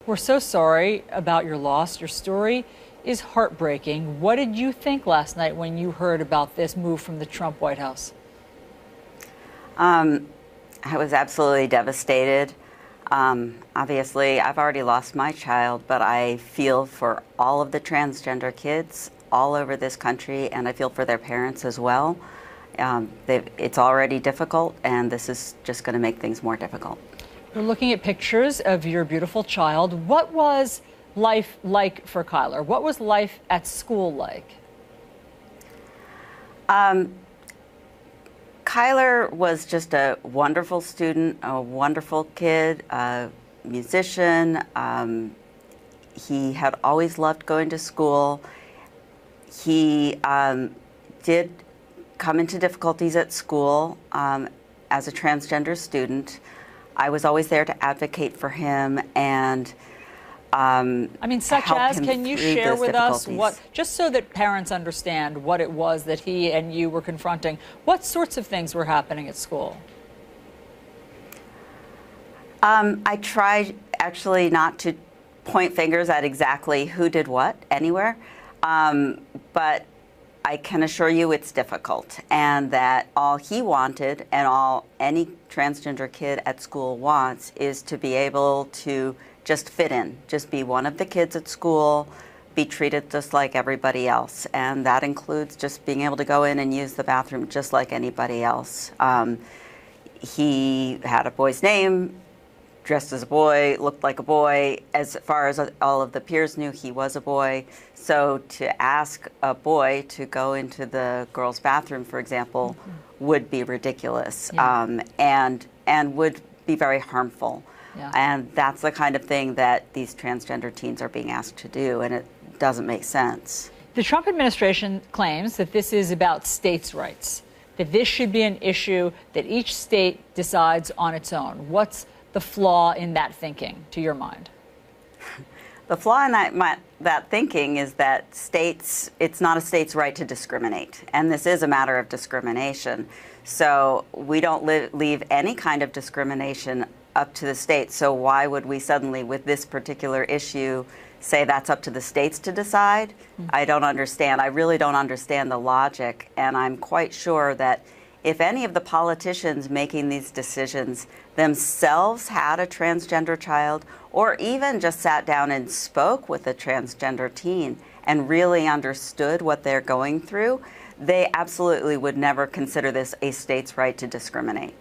We're so sorry about your loss. Your story is heartbreaking. What did you think last night when you heard about this move from the Trump White House? I was absolutely devastated. Obviously, I've already lost my child, but I feel for all of the transgender kids all over this country, and I feel for their parents as well. It's already difficult, and this is just going to make things more difficult. We're looking at pictures of your beautiful child. What was life like for Kyler? What was life at school like? Kyler was just a wonderful student, a wonderful kid, a musician. He had always loved going to school. He did come into difficulties at school as a transgender student. I was always there to advocate for him and such as, can you share with us what, just so that parents understand what it was that he and you were confronting, what sorts of things were happening at school? I tried actually not to point fingers at exactly who did what anywhere, but I can assure you it's difficult, and that all he wanted and all any transgender kid at school wants is to be able to just fit in, just be one of the kids at school, be treated just like everybody else. And that includes just being able to go in and use the bathroom just like anybody else. He had a boy's name, dressed as a boy, looked like a boy. As far as all of the peers knew, he was a boy. So to ask a boy to go into the girls' bathroom, for example, would be ridiculous, and would be very harmful. Yeah. And that's the kind of thing that these transgender teens are being asked to do, and it doesn't make sense. The Trump administration claims that this is about states' rights, that this should be an issue that each state decides on its own. What's the flaw in that thinking, to your mind? The flaw in that thinking is that it's not a state's right to discriminate, and this is a matter of discrimination. So we don't leave any kind of discrimination up to the states. So why would we suddenly, with this particular issue, say that's up to the states to decide? I don't understand. I really don't understand the logic, and I'm quite sure that if any of the politicians making these decisions themselves had a transgender child, or even just sat down and spoke with a transgender teen and really understood what they're going through, they absolutely would never consider this a state's right to discriminate.